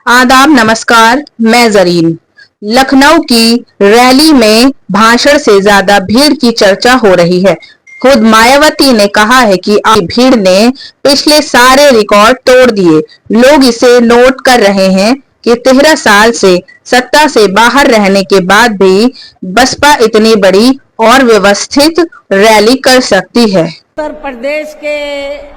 आदाब नमस्कार, मैं जरीन। लखनऊ की रैली में भाषण से ज्यादा भीड़ की चर्चा हो रही है। खुद मायावती ने कहा है कि आज भीड़ ने पिछले सारे रिकॉर्ड तोड़ दिए। लोग इसे नोट कर रहे हैं कि 13 साल से सत्ता से बाहर रहने के बाद भी बसपा इतनी बड़ी और व्यवस्थित रैली कर सकती है। उत्तर प्रदेश के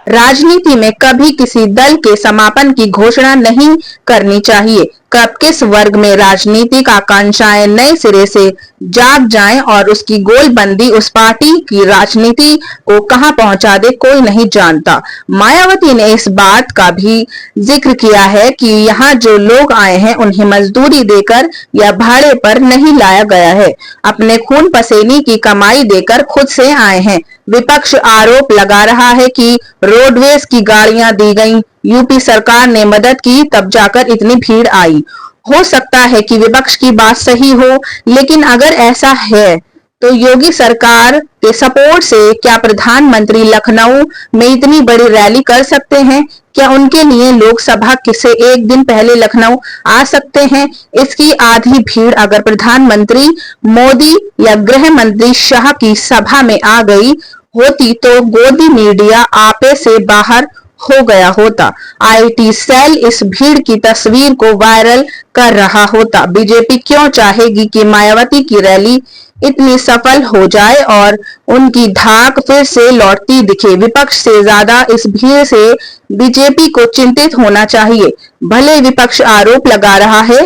राजनीति में कभी किसी दल के समापन की घोषणा नहीं करनी चाहिए। कब किस वर्ग में राजनीतिक आकांक्षाएं नए सिरे से जाग जाएं और उसकी गोलबंदी उस पार्टी की राजनीति को कहां पहुंचा दे, कोई नहीं जानता। मायावती ने इस बात का भी जिक्र किया है कि यहाँ जो लोग आए हैं उन्हें मजदूरी देकर या भाड़े पर नहीं लाया गया है, अपने खून पसीने की कमाई देकर खुद से आए हैं। विपक्ष आरोप लगा रहा है कि रोडवेज की गाड़ियां दी गईं, यूपी सरकार ने मदद की तब जाकर इतनी भीड़ आई। हो सकता है कि विपक्ष की बात सही हो, लेकिन अगर ऐसा है तो योगी सरकार के सपोर्ट से क्या प्रधानमंत्री लखनऊ में इतनी बड़ी रैली कर सकते हैं? क्या उनके लिए लोकसभा से एक दिन पहले लखनऊ आ सकते हैं? इसकी आधी भीड़ अगर प्रधानमंत्री मोदी या गृह मंत्री शाह की सभा में आ गई होती तो गोदी मीडिया आपे से बाहर हो गया होता। आईटी सेल इस भीड़ की तस्वीर को वायरल कर रहा होता। बीजेपी क्यों चाहेगी कि मायावती की रैली इतनी सफल हो जाए और उनकी धाक फिर से लौटती दिखे? विपक्ष से ज्यादा इस भीड़ से बीजेपी को चिंतित होना चाहिए। भले विपक्ष आरोप लगा रहा है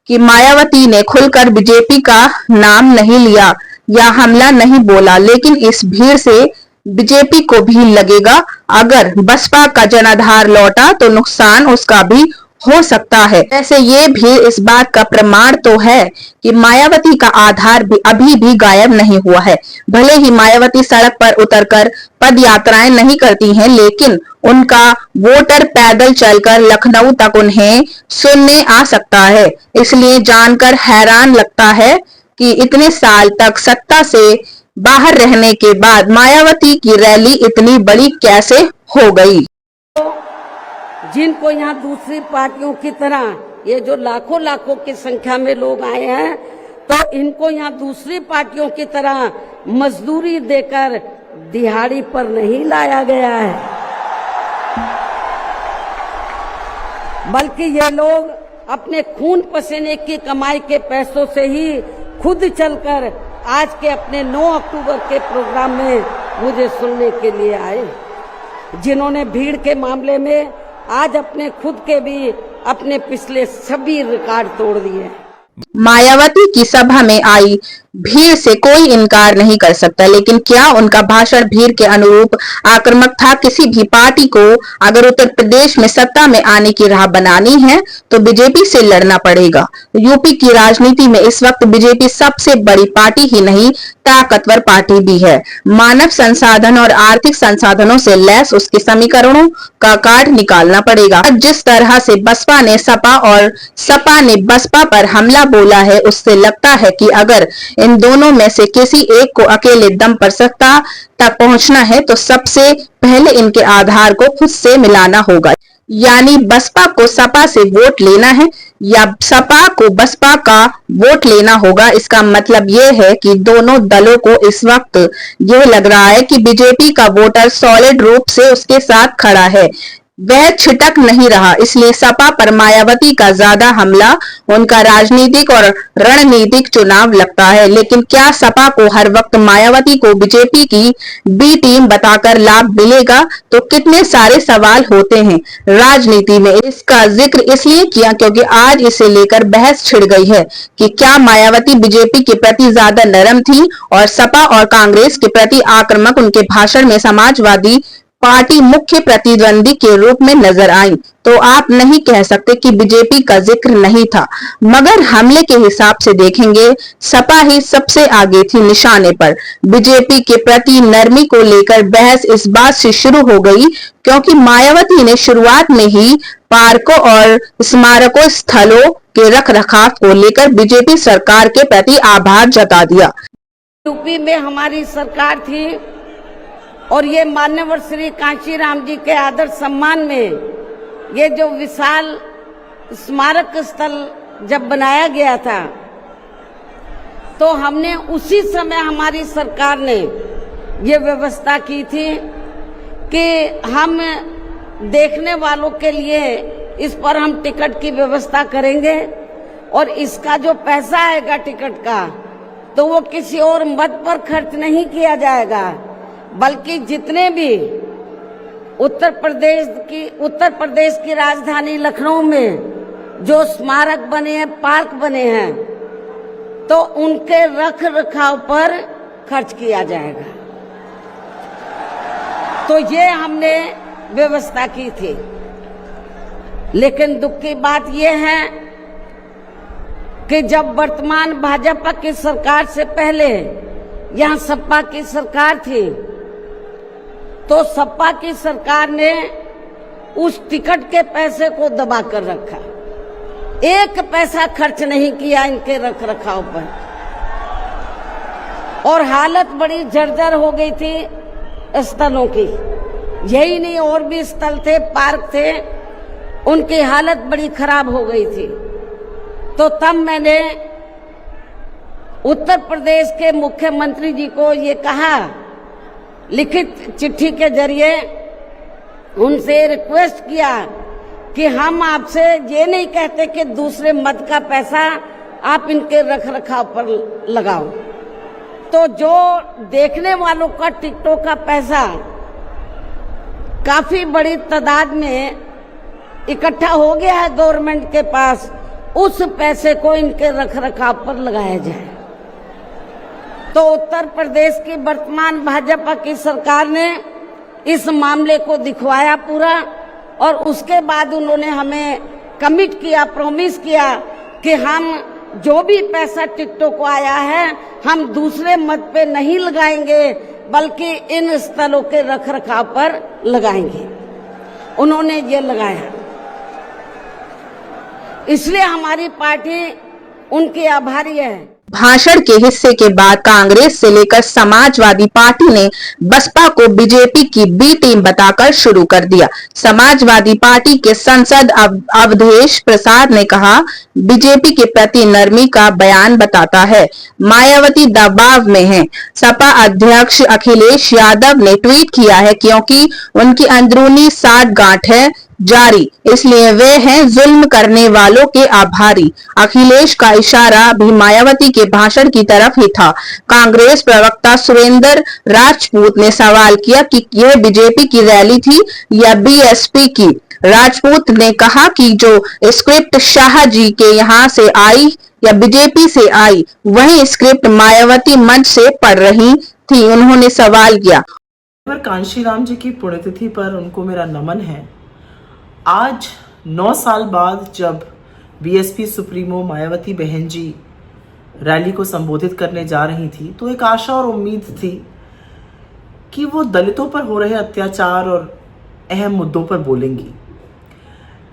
कि मायावती ने खुलकर बीजेपी का नाम नहीं लिया या हमला नहीं बोला, लेकिन इस भीड़ से बीजेपी को भी लगेगा अगर बसपा का जनाधार लौटा तो नुकसान उसका भी हो सकता है। ऐसे ये भी इस बात का प्रमाण तो है कि मायावती का आधार भी अभी भी गायब नहीं हुआ है। भले ही मायावती सड़क पर उतरकर पद यात्राएं नहीं करती हैं, लेकिन उनका वोटर पैदल चलकर लखनऊ तक उन्हें सुनने आ सकता है। इसलिए जानकर हैरान लगता है कि इतने साल तक सत्ता से बाहर रहने के बाद मायावती की रैली इतनी बड़ी कैसे हो गई। जिनको यहाँ दूसरी पार्टियों की तरह ये जो लाखों लाखों की संख्या में लोग आए हैं, तो इनको यहाँ दूसरी पार्टियों की तरह मजदूरी देकर दिहाड़ी पर नहीं लाया गया है, बल्कि ये लोग अपने खून पसीने की कमाई के पैसों से ही खुद चलकर आज के अपने 9 अक्टूबर के प्रोग्राम में मुझे सुनने के लिए आए, जिन्होंने भीड़ के मामले में आज अपने खुद के भी अपने पिछले सभी रिकॉर्ड तोड़ दिए। मायावती की सभा में आई भीड़ से कोई इनकार नहीं कर सकता, लेकिन क्या उनका भाषण भीड़ के अनुरूप आक्रामक था? किसी भी पार्टी को अगर उत्तर प्रदेश में सत्ता में आने की राह बनानी है तो बीजेपी से लड़ना पड़ेगा। यूपी की राजनीति में इस वक्त बीजेपी सबसे बड़ी पार्टी ही नहीं, ताकतवर पार्टी भी है। मानव संसाधन और आर्थिक संसाधनों से लैस उसके समीकरणों का काट निकालना पड़ेगा। जिस तरह से बसपा ने सपा और सपा ने बसपा पर हमला बोला है, उससे लगता है कि अगर इन दोनों में से किसी एक को अकेले दम पर सत्ता तक पहुंचना है तो सबसे पहले इनके आधार को खुद से मिलाना होगा। यानी बसपा को सपा से वोट लेना है या सपा को बसपा का वोट लेना होगा। इसका मतलब यह है कि दोनों दलों को इस वक्त यह लग रहा है कि बीजेपी का वोटर सॉलिड रूप से उसके साथ खड़ा है, वह छिटक नहीं रहा। इसलिए सपा पर मायावती का ज्यादा हमला उनका राजनीतिक और रणनीतिक चुनाव लगता है। लेकिन क्या सपा को हर वक्त मायावती को बीजेपी की बी टीम बताकर लाभ मिलेगा? तो कितने सारे सवाल होते हैं राजनीति में। इसका जिक्र इसलिए किया क्योंकि आज इसे लेकर बहस छिड़ गई है कि क्या मायावती बीजेपी के प्रति ज्यादा नरम थी और सपा और कांग्रेस के प्रति आक्रामक। उनके भाषण में समाजवादी पार्टी मुख्य प्रतिद्वंदी के रूप में नजर आई तो आप नहीं कह सकते कि बीजेपी का जिक्र नहीं था, मगर हमले के हिसाब से देखेंगे सपा ही सबसे आगे थी निशाने पर। बीजेपी के प्रति नरमी को लेकर बहस इस बात से शुरू हो गई क्योंकि मायावती ने शुरुआत में ही पार्कों और स्मारकों स्थलों के रखरखाव को लेकर बीजेपी सरकार के प्रति आभार जता दिया। यूपी में हमारी सरकार थी और ये मान्यवर श्री कांशीराम जी के आदर सम्मान में ये जो विशाल स्मारक स्थल जब बनाया गया था, तो हमने उसी समय हमारी सरकार ने ये व्यवस्था की थी कि हम देखने वालों के लिए इस पर हम टिकट की व्यवस्था करेंगे और इसका जो पैसा आएगा टिकट का, तो वो किसी और मद पर खर्च नहीं किया जाएगा, बल्कि जितने भी उत्तर प्रदेश की राजधानी लखनऊ में जो स्मारक बने हैं, पार्क बने हैं, तो उनके रख रखाव पर खर्च किया जाएगा। तो ये हमने व्यवस्था की थी। लेकिन दुख की बात यह है कि जब वर्तमान भाजपा की सरकार से पहले यहाँ सपा की सरकार थी, तो सपा की सरकार ने उस टिकट के पैसे को दबा कर रखा, एक पैसा खर्च नहीं किया इनके रख रखाव पर, और हालत बड़ी जर्जर हो गई थी स्थलों की। यही नहीं, और भी स्थल थे, पार्क थे, उनकी हालत बड़ी खराब हो गई थी। तो तब मैंने उत्तर प्रदेश के मुख्यमंत्री जी को ये कहा, लिखित चिट्ठी के जरिए उनसे रिक्वेस्ट किया कि हम आपसे ये नहीं कहते कि दूसरे मद का पैसा आप इनके रख रखाव पर लगाओ, तो जो देखने वालों का टिकटों का पैसा काफी बड़ी तादाद में इकट्ठा हो गया है गवर्नमेंट के पास, उस पैसे को इनके रख रखाव पर लगाया जाए। तो उत्तर प्रदेश की वर्तमान भाजपा की सरकार ने इस मामले को दिखवाया पूरा, और उसके बाद उन्होंने हमें कमिट किया, प्रॉमिस किया कि हम जो भी पैसा टिकटों को आया है हम दूसरे मद पे नहीं लगाएंगे, बल्कि इन स्थलों के रख रखाव पर लगाएंगे। उन्होंने ये लगाया, इसलिए हमारी पार्टी उनकी आभारी है। भाषण के हिस्से के बाद कांग्रेस से लेकर समाजवादी पार्टी ने बसपा को बीजेपी की बी टीम बताकर शुरू कर दिया। समाजवादी पार्टी के सांसद अवधेश प्रसाद ने कहा, बीजेपी के प्रति नरमी का बयान बताता है, मायावती दबाव में है। सपा अध्यक्ष अखिलेश यादव ने ट्वीट किया है, क्योंकि उनकी अंदरूनी साठगांठ है जारी, इसलिए वे हैं जुल्म करने वालों के आभारी। अखिलेश का इशारा भी मायावती के भाषण की तरफ ही था। कांग्रेस प्रवक्ता सुरेंद्र राजपूत ने सवाल किया कि यह बीजेपी की रैली थी या बीएसपी की। राजपूत ने कहा कि जो स्क्रिप्ट शाह जी के यहाँ से आई या बीजेपी से आई, वही स्क्रिप्ट मायावती मंच से पढ़ रही थी। उन्होंने सवाल किया, कांशीराम जी की पुण्यतिथि पर उनको मेरा नमन है। आज 9 साल बाद जब बीएसपी सुप्रीमो मायावती बहन जी रैली को संबोधित करने जा रही थी, तो एक आशा और उम्मीद थी कि वो दलितों पर हो रहे अत्याचार और अहम मुद्दों पर बोलेंगी।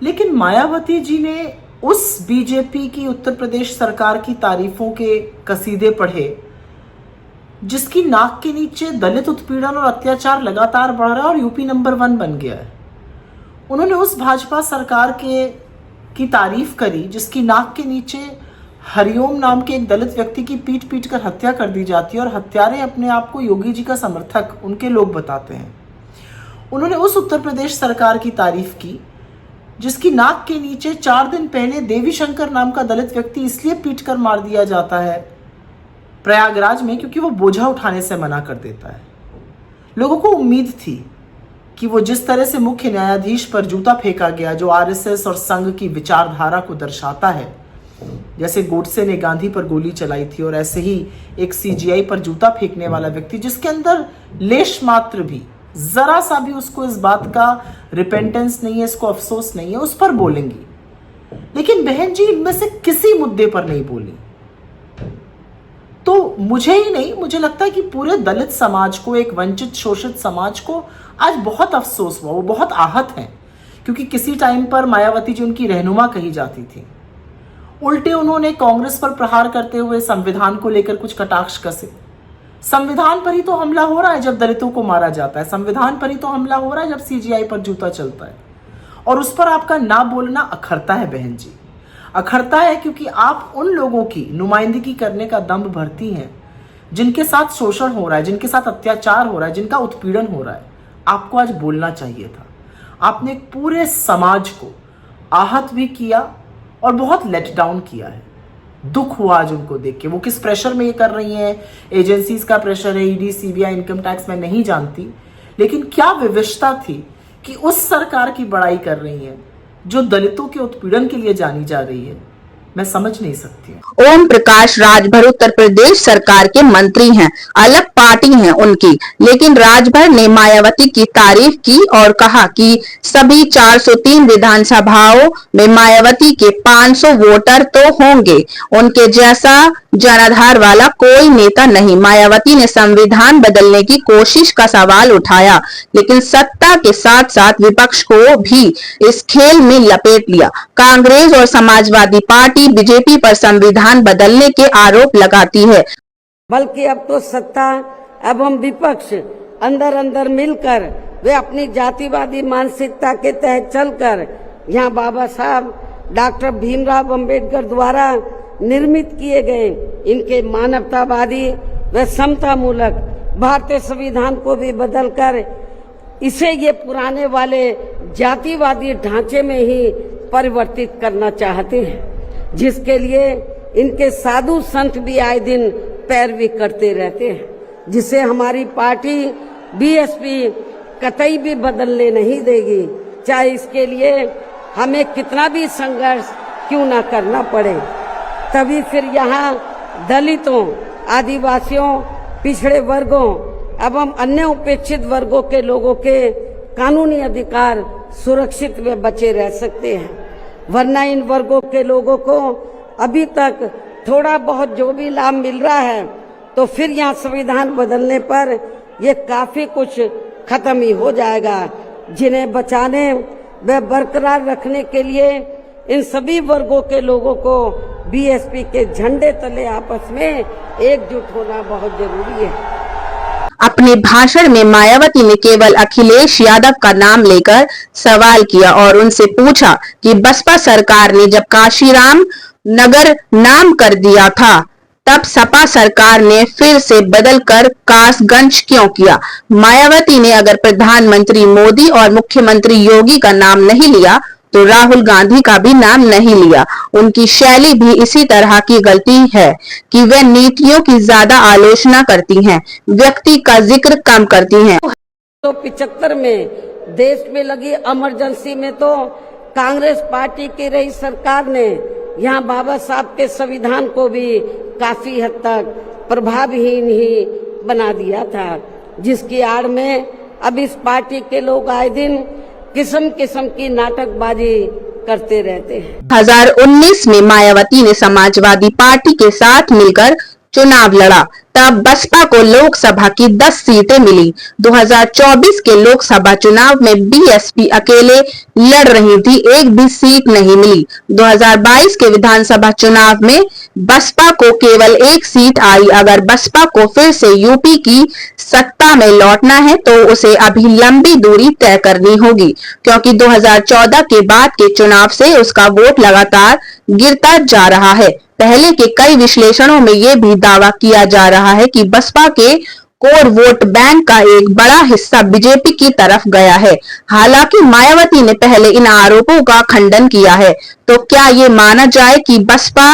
लेकिन मायावती जी ने उस बीजेपी की उत्तर प्रदेश सरकार की तारीफों के कसीदे पढ़े, जिसकी नाक के नीचे दलित उत्पीड़न और अत्याचार लगातार बढ़ रहा है और यूपी नंबर 1 बन गया है। उन्होंने उस भाजपा सरकार की तारीफ करी जिसकी नाक के नीचे हरिओम नाम के एक दलित व्यक्ति की पीट पीट कर हत्या कर दी जाती है, और हत्यारे अपने आप को योगी जी का समर्थक उनके लोग बताते हैं। उन्होंने उस उत्तर प्रदेश सरकार की तारीफ की जिसकी नाक के नीचे 4 दिन पहले देवी शंकर नाम का दलित व्यक्ति इसलिए पीट कर मार दिया जाता है प्रयागराज में क्योंकि वो बोझा उठाने से मना कर देता है। लोगों को उम्मीद थी कि वो जिस तरह से मुख्य न्यायाधीश पर जूता फेंका गया, जो आरएसएस और संघ की विचारधारा को दर्शाता है, जैसे गोडसे ने गांधी पर गोली चलाई थी, और ऐसे ही एक सीजीआई पर जूता फेंकने वाला व्यक्ति जिसके अंदर लेश मात्र भी, जरा सा भी उसको इस बात का रिपेंटेंस नहीं है, इसको अफसोस नहीं है, उस पर बोलेंगी। लेकिन बहन जी इनमें से किसी मुद्दे पर नहीं बोली। तो मुझे ही नहीं, मुझे लगता है कि पूरे दलित समाज को, एक वंचित शोषित समाज को आज बहुत अफसोस हुआ। वो बहुत आहत हैं क्योंकि किसी टाइम पर मायावती जी उनकी रहनुमा कही जाती थी। उल्टे उन्होंने कांग्रेस पर प्रहार करते हुए संविधान को लेकर कुछ कटाक्ष कसे। संविधान पर ही तो हमला हो रहा है जब दलितों को मारा जाता है, संविधान पर ही तो हमला हो रहा है जब सीजीआई पर जूता चलता है, और उस पर आपका ना बोलना अखरता है बहन जी, अखरता है, क्योंकि आप उन लोगों की नुमाइंदगी करने का दम्भ भरती हैं जिनके साथ शोषण हो रहा है, जिनके साथ अत्याचार हो रहा है, जिनका उत्पीड़न हो रहा है। आपको आज बोलना चाहिए था। आपने एक पूरे समाज को आहत भी किया और बहुत लेट डाउन किया है। दुख हुआ आज उनको देख के। वो किस प्रेशर में ये कर रही हैं, एजेंसीज का प्रेशर है, ईडी, सीबीआई, इनकम टैक्स, मैं नहीं जानती, लेकिन क्या विवशता थी कि उस सरकार की बड़ाई कर रही हैं जो दलितों के उत्पीड़न के लिए जानी जा रही है। मैं समझ नहीं सकती। ओम प्रकाश राजभर उत्तर प्रदेश सरकार के मंत्री हैं, अलग पार्टी है उनकी, लेकिन राजभर ने मायावती की तारीफ की और कहा कि सभी 403 विधानसभाओं में मायावती के 500 वोटर तो होंगे, उनके जैसा जनाधार वाला कोई नेता नहीं। मायावती ने संविधान बदलने की कोशिश का सवाल उठाया, लेकिन सत्ता के साथ साथ विपक्ष को भी इस खेल में लपेट लिया। कांग्रेस और समाजवादी पार्टी बीजेपी पर संविधान बदलने के आरोप लगाती है, बल्कि अब तो सत्ता एवं विपक्ष अंदर अंदर मिलकर वे अपनी जातिवादी मानसिकता के तहत चलकर यहाँ बाबा साहब डॉक्टर भीमराव अंबेडकर द्वारा निर्मित किए गए इनके मानवतावादी व समता मूलक भारतीय संविधान को भी बदलकर इसे ये पुराने वाले जातिवादी ढांचे में ही परिवर्तित करना चाहते हैं, जिसके लिए इनके साधु संत भी आए दिन पैरवी करते रहते हैं, जिसे हमारी पार्टी बीएसपी कतई भी बदलने नहीं देगी, चाहे इसके लिए हमें कितना भी संघर्ष क्यों ना करना पड़े। तभी फिर यहाँ दलितों, आदिवासियों, पिछड़े वर्गों एवं अन्य उपेक्षित वर्गों के लोगों के कानूनी अधिकार सुरक्षित व बचे रह सकते हैं, वरना इन वर्गों के लोगों को अभी तक थोड़ा बहुत जो भी लाभ मिल रहा है, तो फिर यहाँ संविधान बदलने पर ये काफी कुछ खत्म ही हो जाएगा। जिन्हें बचाने व बरकरार रखने के लिए इन सभी वर्गों के लोगों को बीएसपी के झंडे तले आपस में एकजुट होना बहुत जरूरी है। अपने भाषण में मायावती ने केवल अखिलेश यादव का नाम लेकर सवाल किया और उनसे पूछा कि बसपा सरकार ने जब काशीराम नगर नाम कर दिया था, तब सपा सरकार ने फिर से बदलकर कासगंज क्यों किया। मायावती ने अगर प्रधानमंत्री मोदी और मुख्यमंत्री योगी का नाम नहीं लिया तो राहुल गांधी का भी नाम नहीं लिया। उनकी शैली भी इसी तरह की गलती है कि वे नीतियों की ज्यादा आलोचना करती हैं, व्यक्ति का जिक्र कम करती हैं। तो 75 में देश में लगी इमरजेंसी में तो कांग्रेस पार्टी की रही सरकार ने यहाँ बाबा साहब के संविधान को भी काफी हद तक प्रभावहीन ही बना दिया था, जिसकी आड़ में अब इस पार्टी के लोग आए दिन किस्म किस्म की नाटकबाजी करते रहते हैं। 2019 में मायावती ने समाजवादी पार्टी के साथ मिलकर चुनाव लड़ा, तब बसपा को लोकसभा की 10 सीटें मिली। 2024 के लोकसभा चुनाव में बीएसपी अकेले लड़ रही थी, एक भी सीट नहीं मिली। 2022 के विधानसभा चुनाव में बसपा को केवल 1 सीट आई। अगर बसपा को फिर से यूपी की सत्ता में लौटना है तो उसे अभी लंबी दूरी तय करनी होगी, क्योंकि 2014 के बाद के चुनाव से उसका वोट लगातार गिरता जा रहा है। पहले के कई विश्लेषणों में यह भी दावा किया जा रहा है कि बसपा के कोर वोट बैंक का एक बड़ा हिस्सा बीजेपी की तरफ गया है। हालांकि मायावती ने पहले इन आरोपों का खंडन किया है। तो क्या ये माना जाए कि बसपा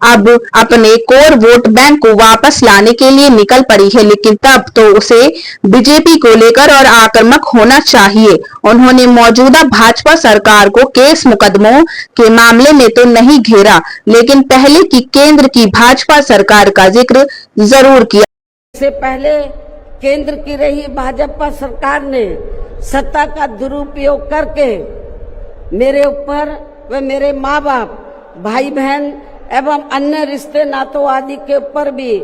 अब अपने कोर वोट बैंक को वापस लाने के लिए निकल पड़ी है, लेकिन तब तो उसे बीजेपी को लेकर और आक्रामक होना चाहिए। उन्होंने मौजूदा भाजपा सरकार को केस मुकदमों के मामले में तो नहीं घेरा, लेकिन पहले की केंद्र की भाजपा सरकार का जिक्र जरूर किया। इससे पहले केंद्र की रही भाजपा सरकार ने सत्ता का दुरुपयोग करके मेरे ऊपर व मेरे माँ बाप, भाई बहन एवं अन्य रिश्ते नातों आदि के ऊपर भी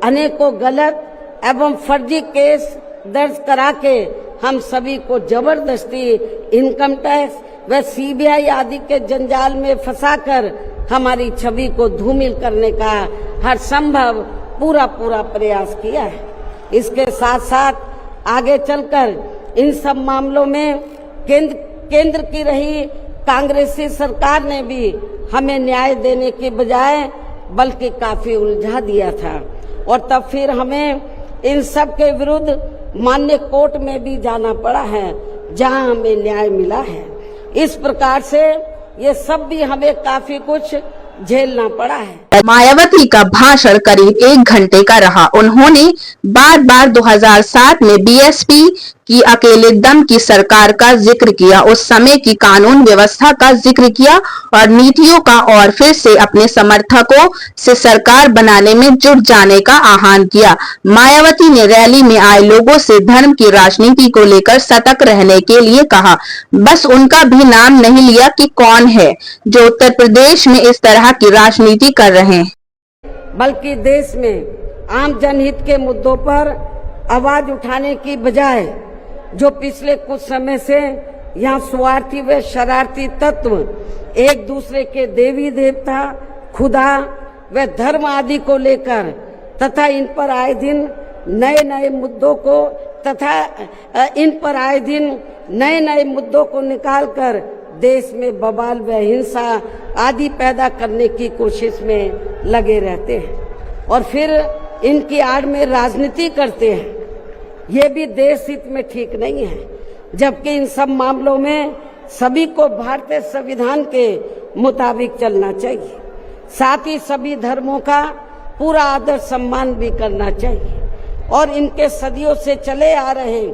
अनेकों गलत एवं फर्जी केस दर्ज करा के हम सभी को जबरदस्ती इनकम टैक्स व सीबीआई आदि के जंजाल में फंसाकर हमारी छवि को धूमिल करने का हर संभव पूरा प्रयास किया है। इसके साथ साथ आगे चलकर इन सब मामलों में केंद्र की रही कांग्रेसी सरकार ने भी हमें न्याय देने के बजाय बल्कि काफी उलझा दिया था और तब फिर हमें इन सब के विरुद्ध माननीय कोर्ट में भी जाना पड़ा है, जहां हमें न्याय मिला है। इस प्रकार से ये सब भी हमें काफी कुछ झेलना पड़ा है। मायावती का भाषण करीब 1 घंटे का रहा। उन्होंने बार बार 2007 में बीएसपी की अकेले दम की सरकार का जिक्र किया, उस समय की कानून व्यवस्था का जिक्र किया और नीतियों का, और फिर से अपने समर्थकों से सरकार बनाने में जुट जाने का आह्वान किया। मायावती ने रैली में आए लोगों से धर्म की राजनीति को लेकर सतर्क रहने के लिए कहा। बस उनका भी नाम नहीं लिया कि कौन है जो उत्तर प्रदेश में इस तरह की राजनीति कर रहे हैं, बल्कि देश में आम जनहित के मुद्दों पर आवाज उठाने की बजाय जो पिछले कुछ समय से यहाँ स्वार्थी व शरारती तत्व एक दूसरे के देवी देवता, खुदा व धर्म आदि को लेकर तथा इन पर आए दिन नए नए मुद्दों को निकालकर देश में बवाल व हिंसा आदि पैदा करने की कोशिश में लगे रहते हैं और फिर इनकी आड़ में राजनीति करते हैं। ये भी देश हित में ठीक नहीं है, जबकि इन सब मामलों में सभी को भारतीय संविधान के मुताबिक चलना चाहिए। साथ ही सभी धर्मों का पूरा आदर सम्मान भी करना चाहिए और इनके सदियों से चले आ रहे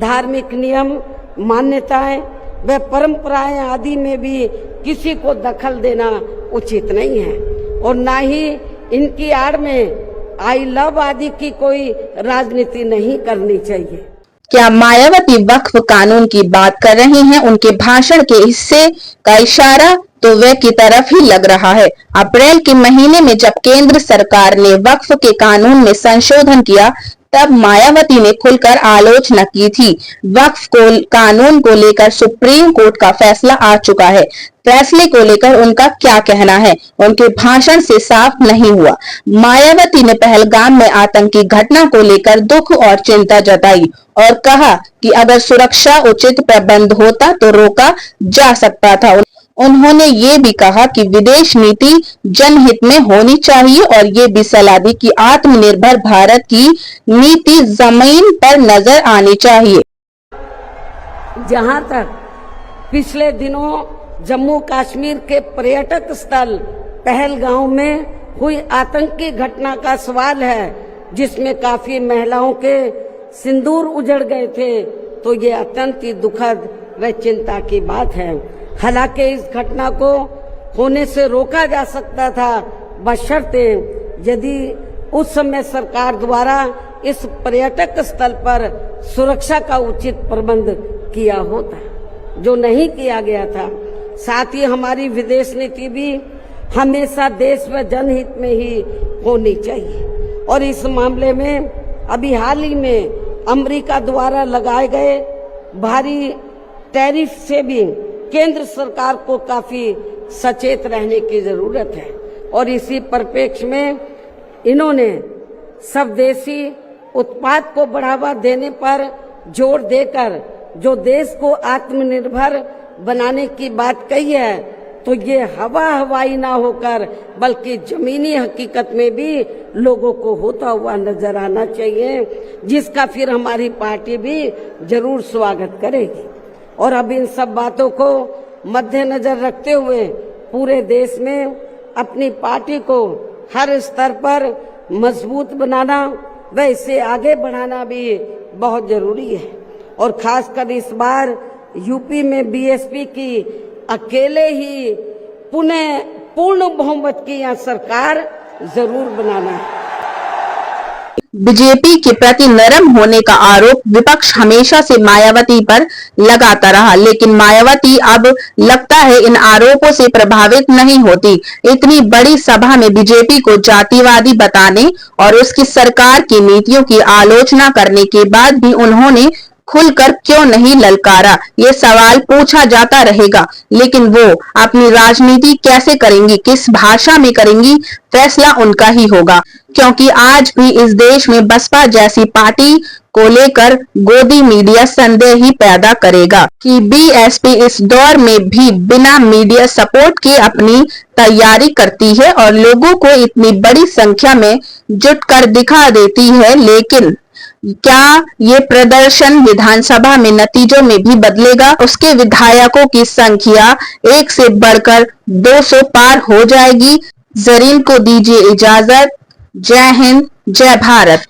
धार्मिक नियम, मान्यताएं व परंपराएं आदि में भी किसी को दखल देना उचित नहीं है और ना ही इनकी आड़ में आई लव आदि की कोई राजनीति नहीं करनी चाहिए। क्या मायावती वक्फ कानून की बात कर रही हैं? उनके भाषण के हिस्से का इशारा तो वे की तरफ ही लग रहा है। अप्रैल के महीने में जब केंद्र सरकार ने वक्फ के कानून में संशोधन किया, तब मायावती ने खुलकर आलोचना की थी। वक्फ कानून को लेकर सुप्रीम कोर्ट का फैसला आ चुका है। फैसले को लेकर उनका क्या कहना है, उनके भाषण से साफ नहीं हुआ। मायावती ने पहलगाम में आतंकी घटना को लेकर दुख और चिंता जताई और कहा कि अगर सुरक्षा उचित प्रबंध होता तो रोका जा सकता था। उन्होंने ये भी कहा कि विदेश नीति जनहित में होनी चाहिए और ये भी सलाह दी कि आत्मनिर्भर भारत की नीति जमीन पर नजर आनी चाहिए। जहां तक पिछले दिनों जम्मू कश्मीर के पर्यटक स्थल पहलगाम में हुई आतंकी घटना का सवाल है, जिसमें काफी महिलाओं के सिंदूर उजड़ गए थे, तो ये अत्यंत ही दुखद व चिंता की बात है। हालांकि इस घटना को होने से रोका जा सकता था, बशर्ते यदि उस समय सरकार द्वारा इस पर्यटक स्थल पर सुरक्षा का उचित प्रबंध किया होता, जो नहीं किया गया था। साथ ही हमारी विदेश नीति भी हमेशा देश व जनहित में ही होनी चाहिए और इस मामले में अभी हाल ही में अमेरिका द्वारा लगाए गए भारी टैरिफ से भी केंद्र सरकार को काफी सचेत रहने की जरूरत है और इसी परिप्रेक्ष्य में इन्होंने स्वदेशी उत्पाद को बढ़ावा देने पर जोर देकर जो देश को आत्मनिर्भर बनाने की बात कही है, तो ये हवाई ना होकर बल्कि जमीनी हकीकत में भी लोगों को होता हुआ नजर आना चाहिए, जिसका फिर हमारी पार्टी भी जरूर स्वागत करेगी। और अब इन सब बातों को मद्देनजर रखते हुए पूरे देश में अपनी पार्टी को हर स्तर पर मजबूत बनाना व इसे आगे बढ़ाना भी बहुत जरूरी है और खासकर इस बार यूपी में बीएसपी की अकेले ही पूर्ण बहुमत की यहाँ सरकार जरूर बनाना है। बीजेपी के प्रति नरम होने का आरोप विपक्ष हमेशा से मायावती पर लगाता रहा, लेकिन मायावती अब लगता है इन आरोपों से प्रभावित नहीं होती। इतनी बड़ी सभा में बीजेपी को जातिवादी बताने और उसकी सरकार की नीतियों की आलोचना करने के बाद भी उन्होंने खुलकर क्यों नहीं ललकारा, ये सवाल पूछा जाता रहेगा। लेकिन वो अपनी राजनीति कैसे करेंगी, किस भाषा में करेंगी, फैसला उनका ही होगा। क्योंकि आज भी इस देश में बसपा जैसी पार्टी को लेकर गोदी मीडिया संदेह ही पैदा करेगा कि बीएसपी इस दौर में भी बिना मीडिया सपोर्ट के अपनी तैयारी करती है और लोगों को इतनी बड़ी संख्या में जुटकर दिखा देती है। लेकिन क्या ये प्रदर्शन विधानसभा में नतीजों में भी बदलेगा? उसके विधायकों की संख्या 1 से बढ़कर 200 पार हो जाएगी। जरीन को दीजिए इजाजत। जय हिंद, जय भारत।